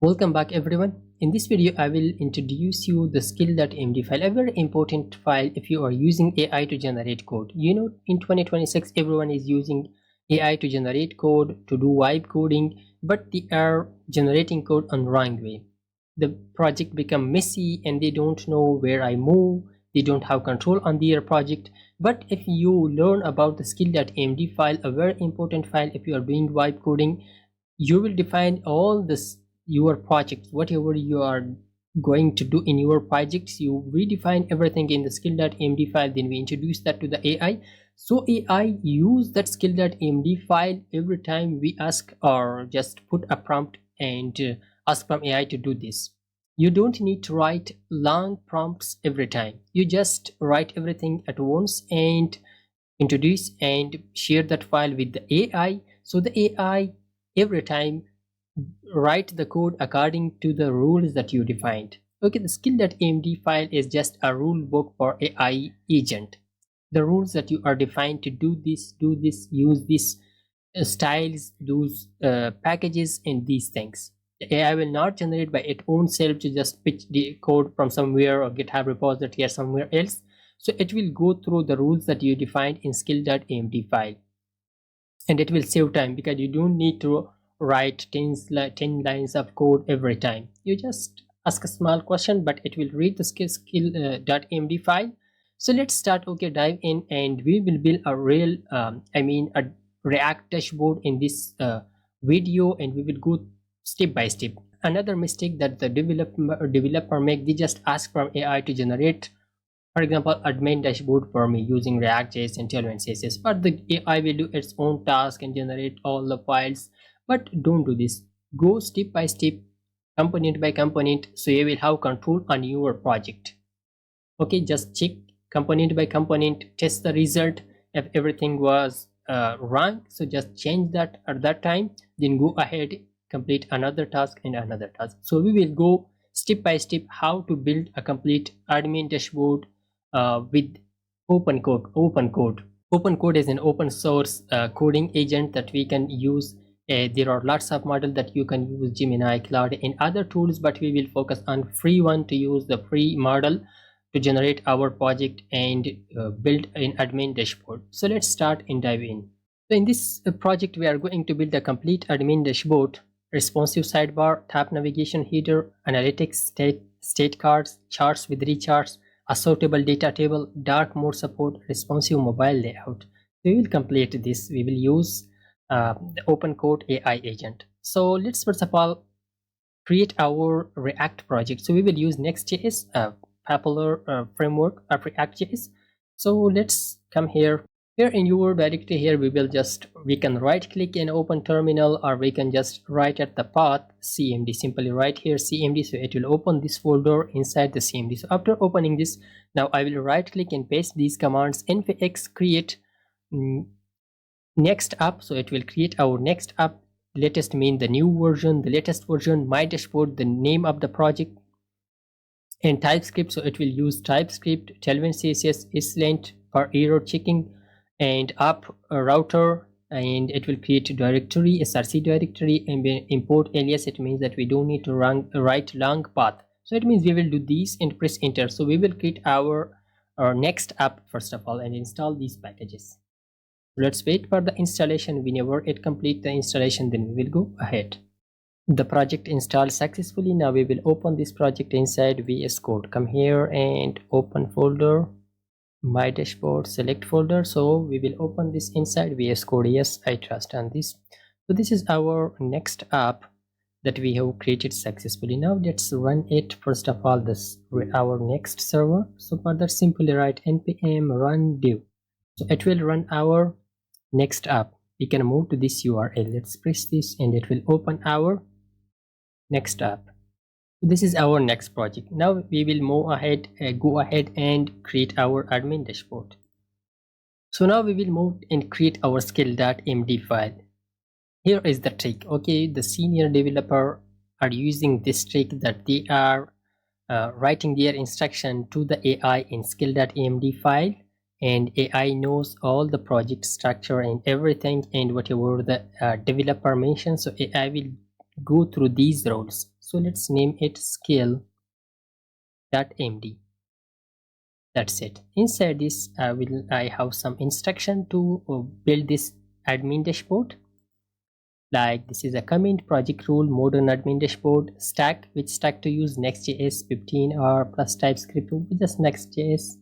Welcome back everyone. In this video I will introduce you the skill.md file, a very important file if you are using AI to generate code. You know, in 2026 everyone is using AI to generate code, to do vibe coding, but they are generating code on wrong way. The project become messy and they don't know where I move, they don't have control on their project. But if you learn about the skill.md file, a very important file if you are doing vibe coding, you will define all this your projects, whatever you are going to do in your projects. You redefine everything in the skill.md file, then we introduce that to the AI. So AI use that skill.md file every time we ask or just put a prompt and ask from AI to do this. You don't need to write long prompts every time. You just write everything at once and introduce and share that file with the AI. So the AI every time write the code according to the rules that you defined. Okay, the skill.md file is just a rule book for AI agent. The rules that you are defined to do this, use this styles, those packages and these things. The AI will not generate by its own self to just pitch the code from somewhere or GitHub repository or somewhere else. So it will go through the rules that you defined in skill.md file, and it will save time because you don't need to write 10 lines of code every time. You just ask a small question, but it will read the skill.md file. So let's start. Okay, dive in and we will build a real a React dashboard in this video, and we will go step by step. Another mistake that the developer make, they just ask from AI to generate, for example, admin dashboard for me using React.js and Tailwind CSS, but the AI will do its own task and generate all the files. But don't do this. Go step by step, component by component, so you will have control on your project. Okay, just check component by component, test the result. If everything was wrong, so just change that at that time, then go ahead, complete another task and another task. So we will go step by step how to build a complete admin dashboard with OpenCode. OpenCode is an open source coding agent that we can use. There are lots of models that you can use, Gemini, Cloud and other tools, but we will focus on free one to use the free model to generate our project and build an admin dashboard. So let's start and dive in. So in this project we are going to build a complete admin dashboard: responsive sidebar, tab navigation header, analytics, state cards, charts with recharts, a sortable data table, dark mode support, responsive mobile layout. We will complete this. We will use the OpenCode AI agent. So let's first of all create our React project. So we will use Next.js, a popular framework of React.js. So let's come here. Here in your directory, here we can right click and open terminal, or we can just write at the path cmd. Simply write here cmd, so it will open this folder inside the cmd. So after opening this, now I will right click and paste these commands: npx create next app, so it will create our next app. Latest mean the new version, the latest version, my dashboard, the name of the project, and TypeScript, so it will use TypeScript, Tailwind CSS, islint for error checking, and app router, and it will create directory, src directory, and import alias. It means that we don't need to write long path, so it means we will do these and press enter. So we will create our next app first of all and install these packages. Let's wait for the installation. Whenever it complete the installation, then we will go ahead. The project installed successfully. Now we will open this project inside VS Code. Come here and open folder, my dashboard, select folder. So we will open this inside VS Code. Yes, I trust on this. So this is our next app that we have created successfully. Now let's run it. First of all, this our next server. So for that, simply write npm run dev. So it will run our next app. We can move to this URL. Let's press this and it will open our next app. This is our next project. Now we will move ahead, go ahead and create our admin dashboard. So now we will move and create our skill.md file. Here is the trick. Okay, the senior developer are using this trick that they are writing their instruction to the AI in skill.md file, and AI knows all the project structure and everything and whatever the developer mentions. So AI will go through these roles. So let's name it skill.md. That's it. Inside this I have some instruction to build this admin dashboard. Like this is a command, project rule, modern admin dashboard, stack, which stack to use, Next.js 15 or plus TypeScript, just Next.js. I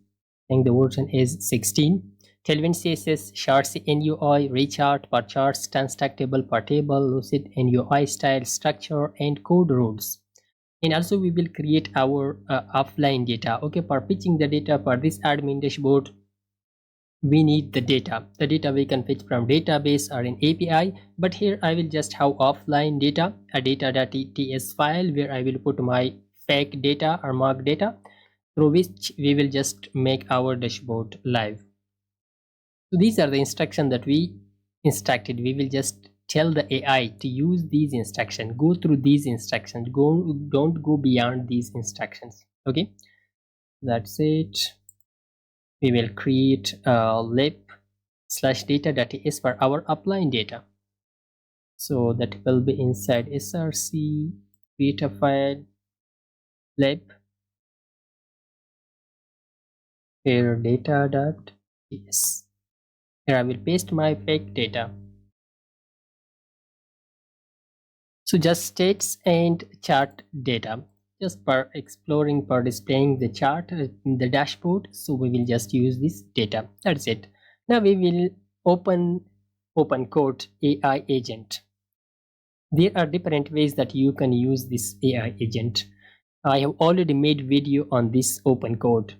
think the version is 16. Tailwind CSS, Charts NUI, Recharts, Recharts, TanStack Table, Table, Lucid NUI style, structure, and code rules. And also we will create our offline data. Okay, for pitching the data for this admin dashboard, we need the data we can fetch from database or an API, but here I will just have offline data, a data.ts file where I will put my fake data or mock data through which we will just make our dashboard live. So these are the instructions that we instructed. We will just tell the AI to use these instructions, go through these instructions, don't go beyond these instructions. Okay, that's it. We will create a lib/data.ts for our offline data. So that will be inside src, create a file, lib, here data.ts. Here I will paste my fake data. So just states and chart data, just for exploring, for displaying the chart in the dashboard. So we will just use this data. That's it. Now we will open OpenCode AI agent. There are different ways that you can use this AI agent. I have already made video on this OpenCode.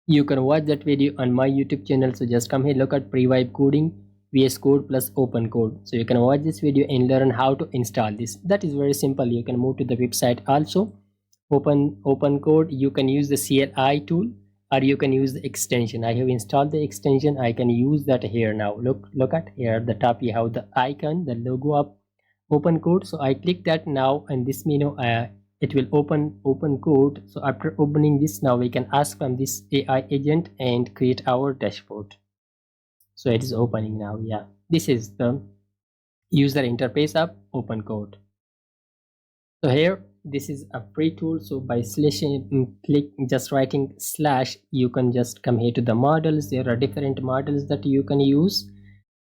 You can watch that video on my YouTube channel. So just come here, look at pre-vibe coding, VS Code plus OpenCode. So you can watch this video and learn how to install this. That is very simple. You can move to the website also. OpenCode, you can use the CLI tool or you can use the extension. I have installed the extension. I can use that here now. Look at here at the top you have the icon, the logo of OpenCode. So I click that now, and this menu it will open OpenCode. So after opening this, now we can ask from this AI agent and create our dashboard. So it is opening now. Yeah, this is the user interface of OpenCode. So here this is a free tool. So by just writing slash, you can just come here to the models. There are different models that you can use.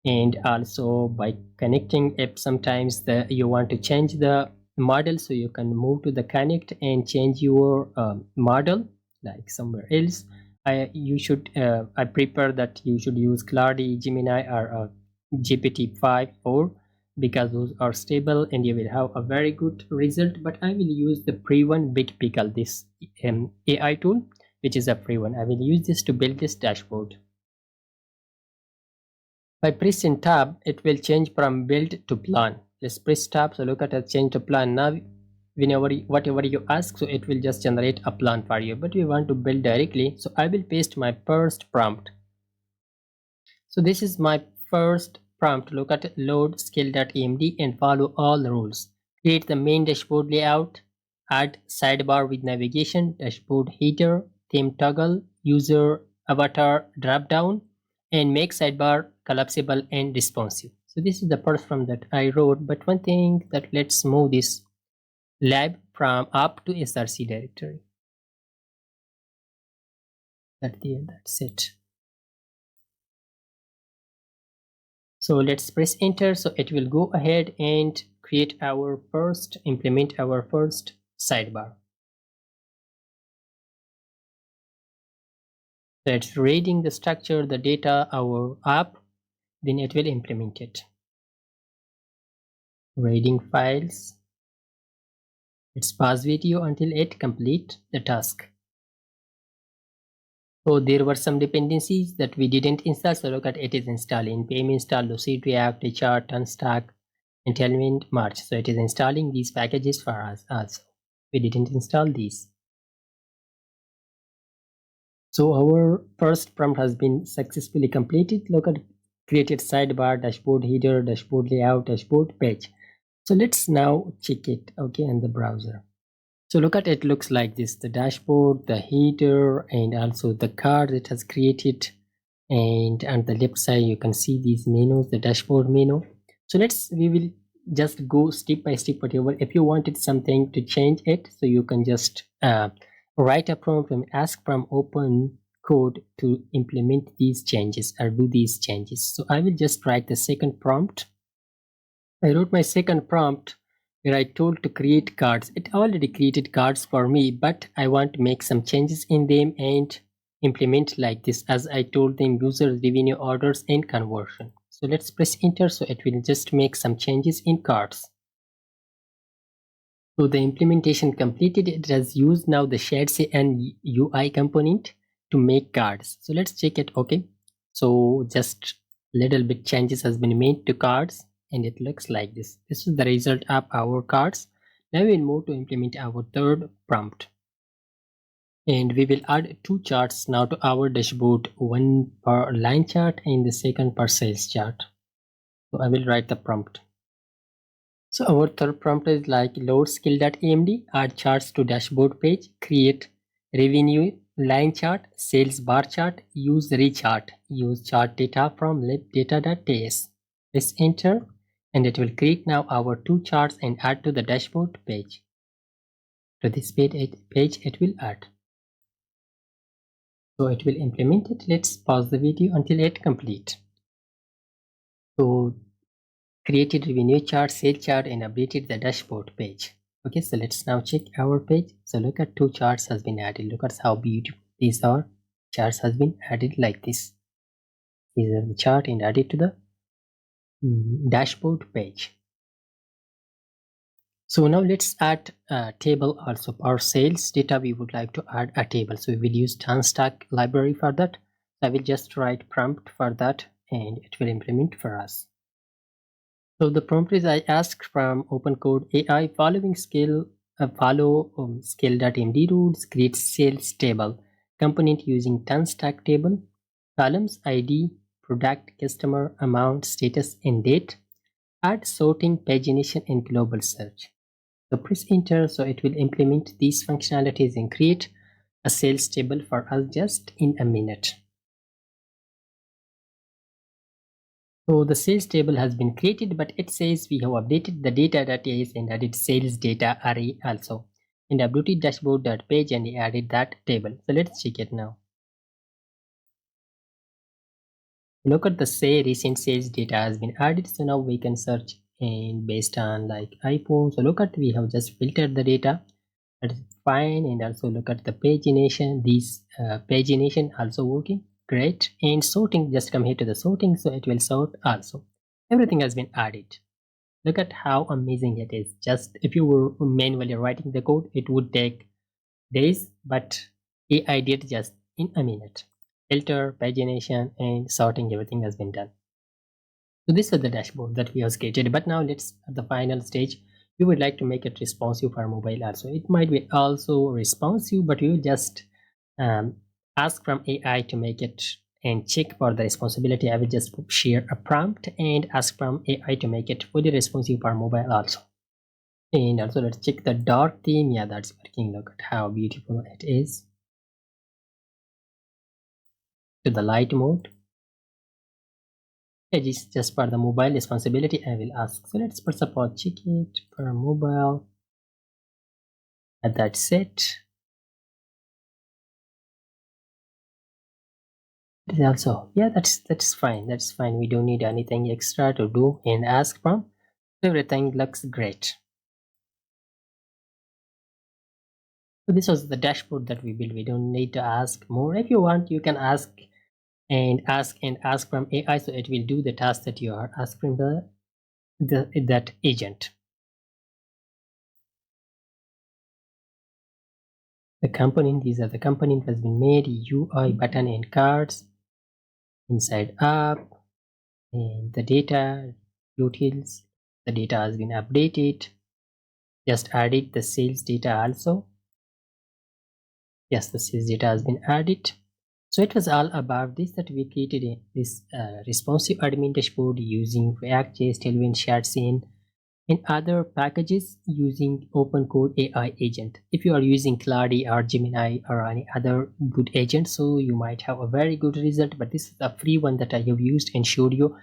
And also by connecting, if sometimes you want to change the model, so you can move to the connect and change your model like somewhere else. I prefer that you should use Claude, Gemini, or GPT-5 or because those are stable and you will have a very good result. But I will use the free one, Big Pickle, this AI tool, which is a free one. I will use this to build this dashboard. By pressing tab, it will change from build to plan. Let's press tab. So look at a change to plan. Now whatever you ask, so it will just generate a plan for you, but we want to build directly. So I will paste my first prompt. So this is my first prompt. Look at load skill.md and follow all the rules. Create the main dashboard layout, add sidebar with navigation, dashboard header, theme toggle, user avatar drop down, and make sidebar collapsible and responsive. So this is the first prompt that I wrote. But one thing, that let's move this lab from up to src directory. That's it. So let's press enter. So it will go ahead and implement our first sidebar. So it's reading the structure, the data, our app, then it will implement it. Reading files. Let's pause video until it complete the task. So there were some dependencies that we didn't install. So look at it is installing pm install, Lucid, React, Recharts, TanStack, and Tailwind March. So it is installing these packages for us also. We didn't install these. So our first prompt has been successfully completed. Look at created sidebar, dashboard header, dashboard layout, dashboard page. So let's now check it, okay, in the browser. So look at it, looks like this, the dashboard, the header, and also the card it has created. And on the left side, you can see these menus, the dashboard menu. So we will just go step by step whatever. If you wanted something to change it, so you can just write a prompt and ask from OpenCode to implement these changes or do these changes. So I will just write the second prompt. I wrote my second prompt where I told to create cards. It already created cards for me, but I want to make some changes in them and implement like this, as I told them user revenue orders and conversion. So let's press enter. So it will just make some changes in cards. So the implementation completed. It has used now the shadcn UI component to make cards. So let's check it. Okay, so just little bit changes has been made to cards and it looks like this. This is the result of our cards. Now we will move to implement our third prompt. And we will add two charts now to our dashboard, one per line chart and the second per sales chart. So I will write the prompt. So our third prompt is like load skill.md, add charts to dashboard page, create revenue line chart, sales bar chart, use rechart, use chart data from libdata.js. Press enter and it will create now our two charts and add to the dashboard page. To this page it will add. So it will implement it. Let's pause the video until it complete. So created revenue chart, sales chart and updated the dashboard page. Okay, so let's now check our page. So look at two charts has been added. Look at how beautiful these are. Charts has been added like this. These are the chart and added to the dashboard page. So now let's add a table also. Our sales data, we would like to add a table. So we will use TanStack library for that. So I will just write prompt for that and it will implement for us. So the prompt is I asked from OpenCode AI following follow skill.md rules, create sales table component using TanStack table, columns ID, product, customer, amount, status and date, add sorting, pagination and global search. So press enter. So it will implement these functionalities and create a sales table for us just in a minute. So the sales table has been created, but it says we have updated the data.js and added sales data array also. And updated dashboard.page and added that table. So let's check it now. Look at the say recent sales data has been added. So now we can search and based on like iPhone. So look at we have just filtered the data. That is fine. And also look at the pagination. These pagination also working. Great. And sorting, just come here to the sorting, so it will sort also. Everything has been added. Look at how amazing it is. Just if you were manually writing the code, it would take days, but AI did just in a minute. Filter, pagination and sorting, everything has been done. So this is the dashboard that we have created, but now let's at the final stage. We would like to make it responsive for mobile also. It might be also responsive, but you just ask from AI to make it and check for the responsibility. I will just share a prompt and ask from AI to make it fully responsive for mobile also. And also let's check the dark theme. Yeah, that's working. Look at how beautiful it is. To the light mode. It is just for the mobile responsibility. I will ask. So let's first of all check it for mobile. And that's it. Also, yeah, that's fine. That's fine. We don't need anything extra to do and ask from. Everything looks great. So this was the dashboard that we built. We don't need to ask more. If you want, you can ask from AI, so it will do the task that you are asking that agent. The component, these are the component has been made, UI, button and cards, inside app, and the data, utils, the data has been updated. Just added the sales data also. Yes, the sales data has been added. So it was all about this, that we created this responsive admin dashboard using React.js, Tailwind, shadcn and other packages using OpenCode AI agent. If you are using Claude or Gemini or any other good agent, so you might have a very good result, but this is a free one that I have used and showed you.